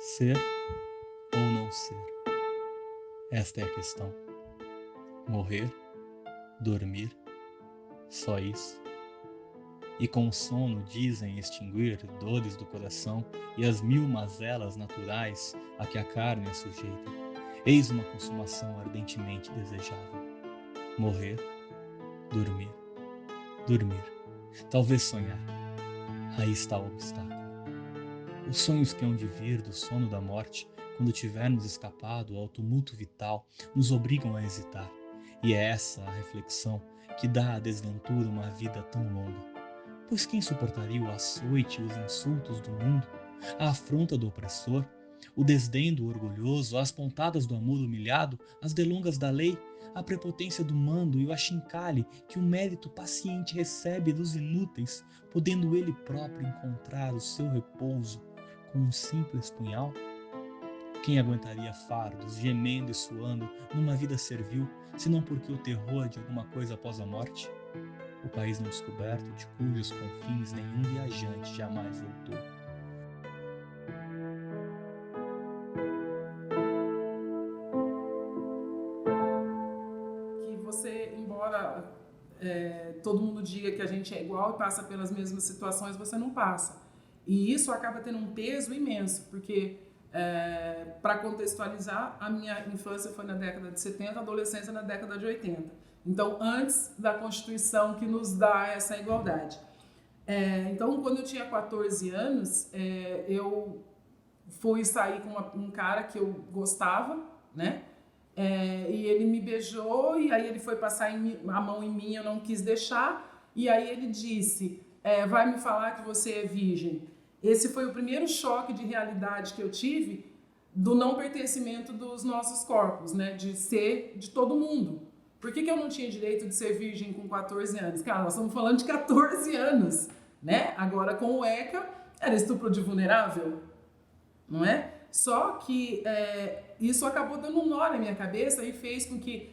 Ser ou não ser? Esta é a questão. Morrer, dormir, só isso. E com o sono dizem extinguir dores do coração e as mil mazelas naturais a que a carne é sujeita. Eis uma consumação ardentemente desejável. Morrer, dormir, dormir, talvez sonhar. Aí está o obstáculo. Os sonhos que hão de vir do sono da morte, quando tivermos escapado ao tumulto vital, nos obrigam a hesitar. E é essa a reflexão que dá à desventura uma vida tão longa. Pois quem suportaria o açoite e os insultos do mundo, a afronta do opressor, o desdém do orgulhoso, as pontadas do amor humilhado, as delongas da lei, a prepotência do mando e o achincalhe que o mérito paciente recebe dos inúteis, podendo ele próprio encontrar o seu repouso com um simples punhal? Quem aguentaria fardos, gemendo e suando, numa vida servil, senão porque o terror de alguma coisa após a morte? O país não descoberto, de cujos confins nenhum viajante jamais voltou. Que você, embora todo mundo diga que a gente é igual e passa pelas mesmas situações, você não passa. E isso acaba tendo um peso imenso, porque, para contextualizar, a minha infância foi na década de 70, a adolescência na década de 80. Então, antes da Constituição que nos dá essa igualdade. Então, quando eu tinha 14 anos, eu fui sair com um cara que eu gostava, né? E ele me beijou, e aí ele foi passar a mão em mim, eu não quis deixar, e aí ele disse, vai me falar que você é virgem. Esse foi o primeiro choque de realidade que eu tive do não pertencimento dos nossos corpos, né? De ser de todo mundo. Por que eu não tinha direito de ser virgem com 14 anos? Cara, nós estamos falando de 14 anos, né? Agora com o ECA, era estupro de vulnerável, não é? Só que isso acabou dando um nó na minha cabeça e fez com que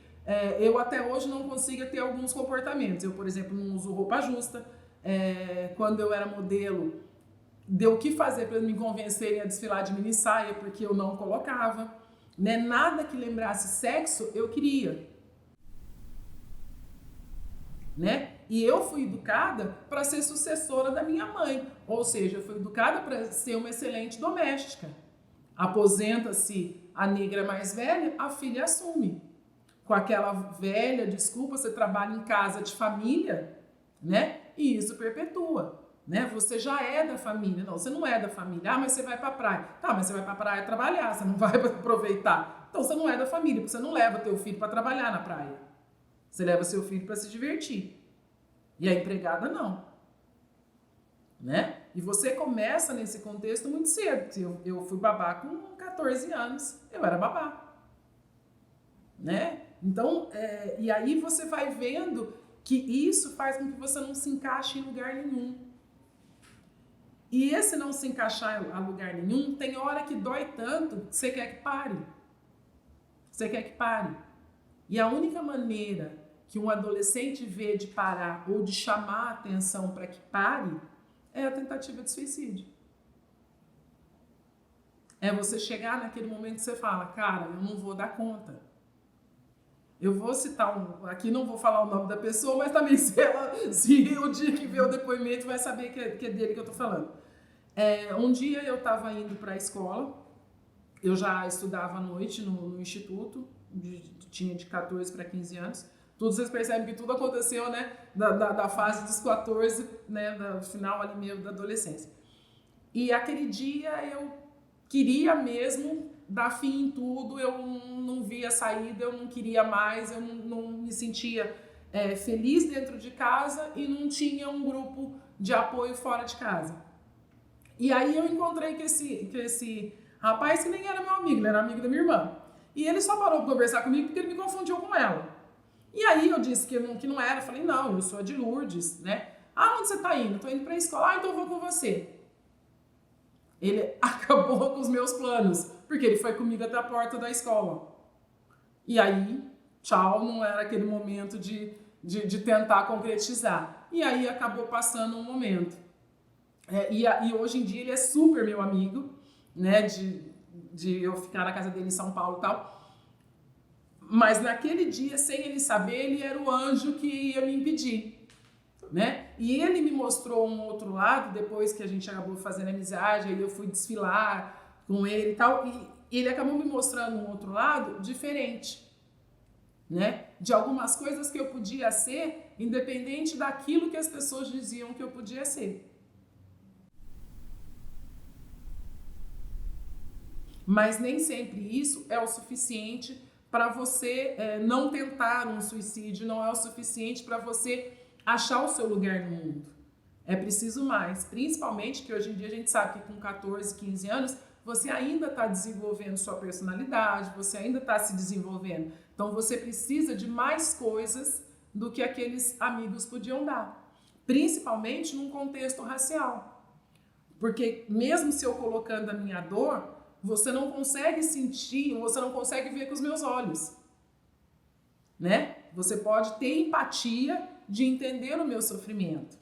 eu até hoje não consiga ter alguns comportamentos. Eu, por exemplo, não uso roupa justa. Quando eu era modelo, deu o que fazer para me convencerem a desfilar de mini saia, porque eu não colocava. Né? Nada que lembrasse sexo, eu queria. Né? E eu fui educada para ser sucessora da minha mãe. Ou seja, eu fui educada para ser uma excelente doméstica. Aposenta-se a negra mais velha, a filha assume. Com aquela velha desculpa, você trabalha em casa de família, né? E isso perpetua, né? Você já é da família. Não, você não é da família. Ah, mas você vai pra praia. Tá, mas você vai pra praia trabalhar, você não vai aproveitar. Então você não é da família, porque você não leva teu filho para trabalhar na praia. Você leva seu filho para se divertir. E a empregada não. Né? E você começa nesse contexto muito cedo. Eu fui babá com 14 anos, eu era babá. Né? Então, e aí você vai vendo que isso faz com que você não se encaixe em lugar nenhum. E esse não se encaixar a lugar nenhum, tem hora que dói tanto que você quer que pare. Você quer que pare. E a única maneira que um adolescente vê de parar ou de chamar a atenção para que pare é a tentativa de suicídio. É você chegar naquele momento que você fala, cara, eu não vou dar conta. Eu vou citar aqui não vou falar o nome da pessoa, mas também se o dia que vê o depoimento vai saber que é dele que eu tô falando. Um dia eu estava indo para a escola, eu já estudava à noite no instituto, tinha de 14 para 15 anos. Tudo vocês percebem que tudo aconteceu, né? Da fase dos 14, né? Do final ali mesmo da adolescência. E aquele dia eu queria mesmo dar fim em tudo, eu não via saída, eu não queria mais, eu não me sentia feliz dentro de casa e não tinha um grupo de apoio fora de casa. E aí eu encontrei com esse rapaz que nem era meu amigo, ele era amigo da minha irmã. E ele só parou para conversar comigo porque ele me confundiu com ela. E aí eu disse que não era, eu falei, não, eu sou a de Lourdes, né? Ah, onde você tá indo? Tô indo pra escola. Ah, então eu vou com você. Ele acabou com os meus planos, porque ele foi comigo até a porta da escola. E aí, tchau, não era aquele momento de tentar concretizar. E aí acabou passando um momento. E hoje em dia ele é super meu amigo, né? de eu ficar na casa dele em São Paulo e tal. Mas naquele dia, sem ele saber, ele era o anjo que ia me impedir, né? E ele me mostrou um outro lado, depois que a gente acabou fazendo amizade, aí eu fui desfilar com ele e tal, e ele acabou me mostrando um outro lado diferente, né? De algumas coisas que eu podia ser, independente daquilo que as pessoas diziam que eu podia ser. Mas nem sempre isso é o suficiente para você não tentar um suicídio, não é o suficiente para você achar o seu lugar no mundo. É preciso mais, principalmente que hoje em dia a gente sabe que com 14, 15 anos você ainda está desenvolvendo sua personalidade, você ainda está se desenvolvendo. Então você precisa de mais coisas do que aqueles amigos podiam dar, principalmente num contexto racial. Porque mesmo se eu colocando a minha dor, você não consegue sentir, você não consegue ver com os meus olhos, né? Você pode ter empatia de entender o meu sofrimento,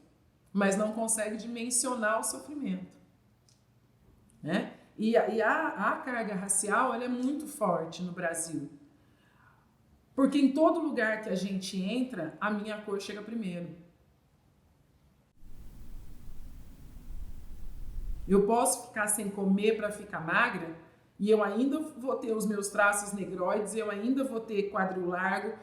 mas não consegue dimensionar o sofrimento, né? E a carga racial, ela é muito forte no Brasil, porque em todo lugar que a gente entra, a minha cor chega primeiro. Eu posso ficar sem comer para ficar magra e eu ainda vou ter os meus traços negroides, eu ainda vou ter quadril largo,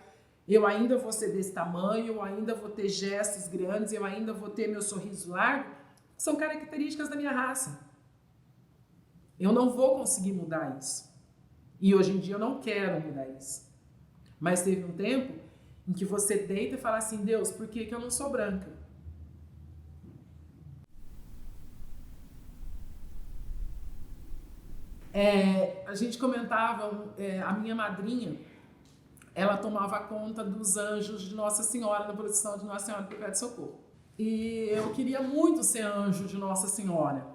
eu ainda vou ser desse tamanho, eu ainda vou ter gestos grandes, eu ainda vou ter meu sorriso largo. São características da minha raça. Eu não vou conseguir mudar isso. E hoje em dia eu não quero mudar isso. Mas teve um tempo em que você deita e fala assim, Deus, por que eu não sou branca? A gente comentava, a minha madrinha, ela tomava conta dos anjos de Nossa Senhora, na procissão de Nossa Senhora do Perpétuo Socorro. E eu queria muito ser anjo de Nossa Senhora.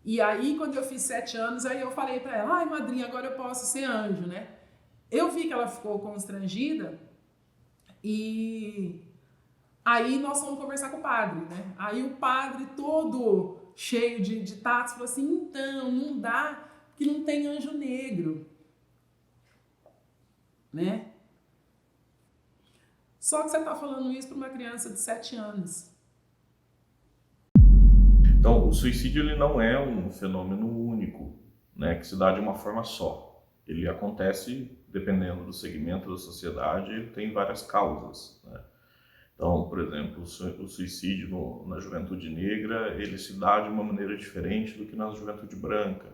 E aí, quando eu fiz 7 anos, aí eu falei pra ela, ai madrinha, agora eu posso ser anjo, né? Eu vi que ela ficou constrangida e aí nós fomos conversar com o padre, né? Aí o padre todo cheio de tatos falou assim, então, não dá, porque não tem anjo negro, né? Só que você está falando isso para uma criança de 7 anos. Então, o suicídio ele não é um fenômeno único, né, que se dá de uma forma só. Ele acontece dependendo do segmento da sociedade, ele tem várias causas, né? Então, por exemplo, o suicídio na juventude negra, ele se dá de uma maneira diferente do que na juventude branca.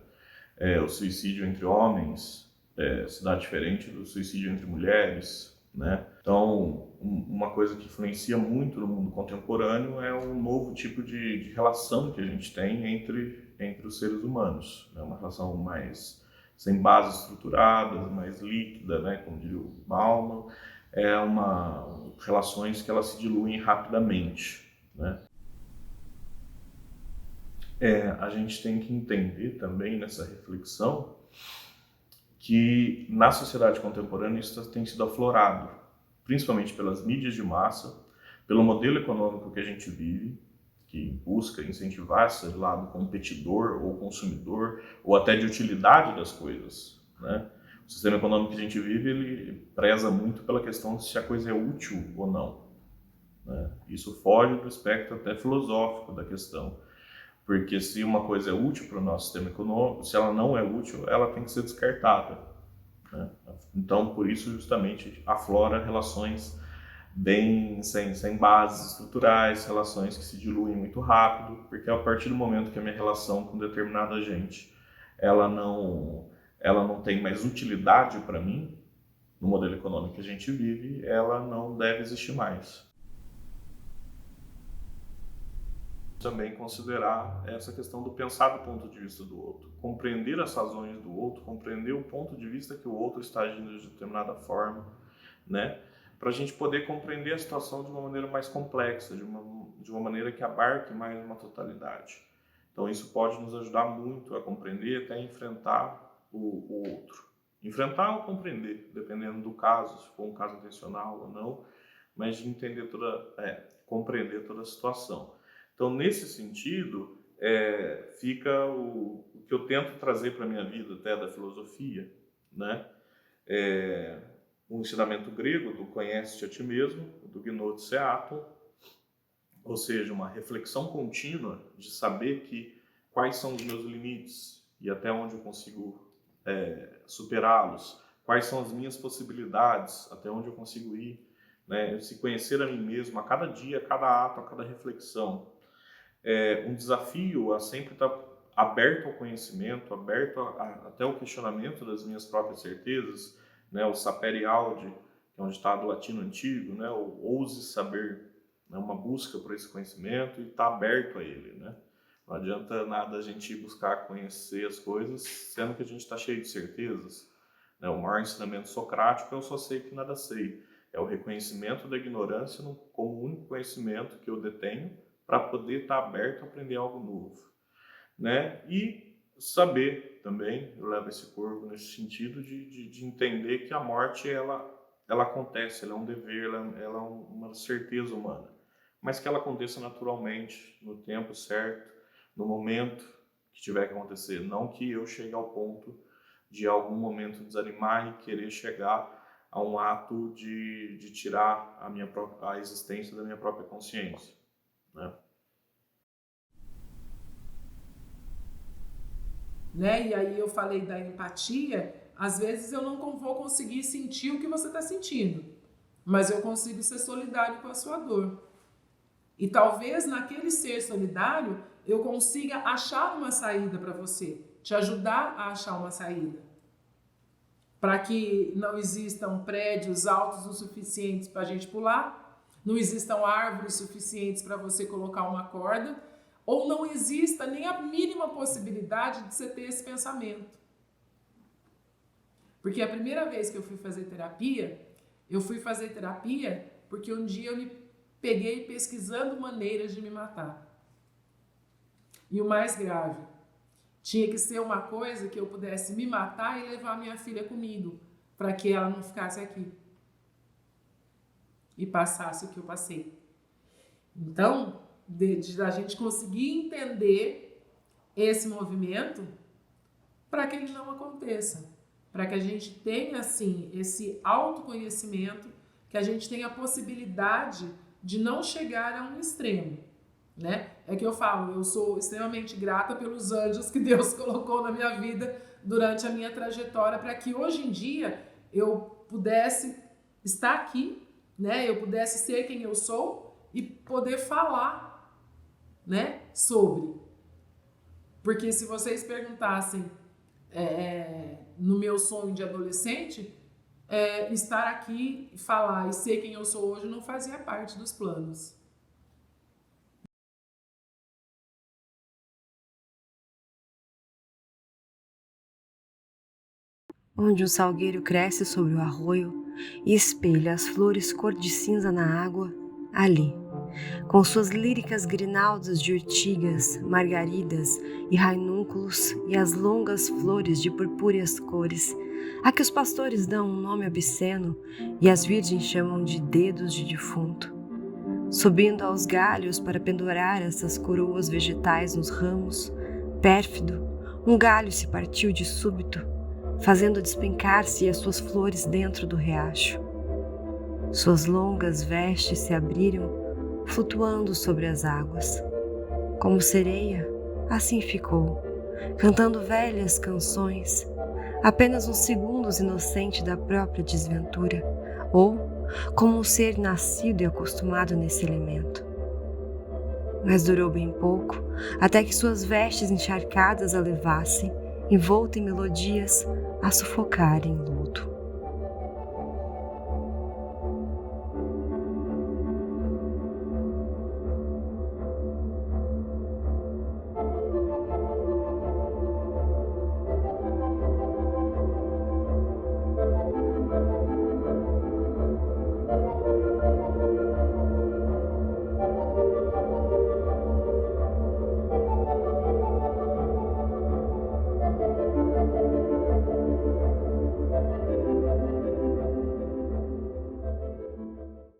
O suicídio entre homens se dá diferente do suicídio entre mulheres, né? Então, uma coisa que influencia muito no mundo contemporâneo é um novo tipo de relação que a gente tem entre os seres humanos. É uma relação mais sem bases estruturadas, mais líquida, né? Como diria o Bauman. Relações que elas se diluem rapidamente, né? A gente tem que entender também nessa reflexão que na sociedade contemporânea isso tem sido aflorado, principalmente pelas mídias de massa, pelo modelo econômico que a gente vive, que busca incentivar esse lado competidor ou consumidor, ou até de utilidade das coisas, né? O sistema econômico que a gente vive, ele preza muito pela questão de se a coisa é útil ou não, né? Isso foge do espectro até filosófico da questão, porque se uma coisa é útil para o nosso sistema econômico, se ela não é útil, ela tem que ser descartada, né? Então, por isso, justamente, aflora relações bem sem bases estruturais, relações que se diluem muito rápido, porque a partir do momento que a minha relação com determinada gente, ela não tem mais utilidade para mim, no modelo econômico que a gente vive, ela não deve existir mais. Também considerar essa questão do pensar do ponto de vista do outro, compreender as razões do outro, compreender o ponto de vista que o outro está agindo de determinada forma, né? Para a gente poder compreender a situação de uma maneira mais complexa, de uma maneira que abarque mais uma totalidade. Então isso pode nos ajudar muito a compreender, até enfrentar o outro. Enfrentar ou compreender, dependendo do caso, se for um caso intencional ou não, mas de entender compreender toda a situação. Então, nesse sentido, fica o que eu tento trazer para a minha vida, até da filosofia, né? O ensinamento grego do conhece-te a ti mesmo, do gnosis seaton, ou seja, uma reflexão contínua de saber quais são os meus limites e até onde eu consigo superá-los, quais são as minhas possibilidades, até onde eu consigo ir, né? Se conhecer a mim mesmo a cada dia, a cada ato, a cada reflexão. Um desafio a sempre estar aberto ao conhecimento, aberto até ao questionamento das minhas próprias certezas, né? O sapere aude, que é um ditado latino antigo, né? O ouse saber, né? Uma busca por esse conhecimento e estar aberto a ele, né? Não adianta nada a gente buscar conhecer as coisas, sendo que a gente está cheio de certezas, né? O maior ensinamento socrático é eu só sei que nada sei. É o reconhecimento da ignorância como o único conhecimento que eu detenho para poder estar aberto a aprender algo novo, né? E saber também, eu levo esse corpo nesse sentido de entender que a morte ela acontece, ela é um dever, ela é uma certeza humana, mas que ela aconteça naturalmente, no tempo certo, no momento que tiver que acontecer, não que eu chegue ao ponto de algum momento desanimar e querer chegar a um ato de tirar a existência da minha própria consciência, né? E aí eu falei da empatia, às vezes eu não vou conseguir sentir o que você está sentindo, mas eu consigo ser solidário com a sua dor. E talvez naquele ser solidário eu consiga achar uma saída para você, te ajudar a achar uma saída. Para que não existam prédios altos o suficientes para a gente pular, não existam árvores suficientes para você colocar uma corda, ou não exista nem a mínima possibilidade de você ter esse pensamento. Porque a primeira vez que eu fui fazer terapia porque um dia eu me peguei pesquisando maneiras de me matar. E o mais grave, tinha que ser uma coisa que eu pudesse me matar e levar minha filha comigo, para que ela não ficasse aqui e passasse o que eu passei. Então, da gente conseguir entender esse movimento para que ele não aconteça, para que a gente tenha, assim, esse autoconhecimento, que a gente tenha a possibilidade de não chegar a um extremo, né? É que eu falo, eu sou extremamente grata pelos anjos que Deus colocou na minha vida durante a minha trajetória, para que hoje em dia eu pudesse estar aqui, né? Eu pudesse ser quem eu sou e poder falar, né, sobre. Porque se vocês perguntassem no meu sonho de adolescente, estar aqui, falar e ser quem eu sou hoje não fazia parte dos planos. Onde um salgueiro cresce sobre o arroio e espelha as flores cor de cinza na água, ali, com suas líricas grinaldas de urtigas, margaridas e rainúnculos e as longas flores de purpúreas cores, a que os pastores dão um nome obsceno e as virgens chamam de dedos de defunto. Subindo aos galhos para pendurar essas coroas vegetais nos ramos, pérfido, um galho se partiu de súbito, fazendo despencar-se as suas flores dentro do riacho. Suas longas vestes se abriram, flutuando sobre as águas. Como sereia, assim ficou, cantando velhas canções, apenas uns segundos inocente da própria desventura, ou como um ser nascido e acostumado nesse elemento. Mas durou bem pouco, até que suas vestes encharcadas a levassem, envolta em melodias, a sufocar em luz.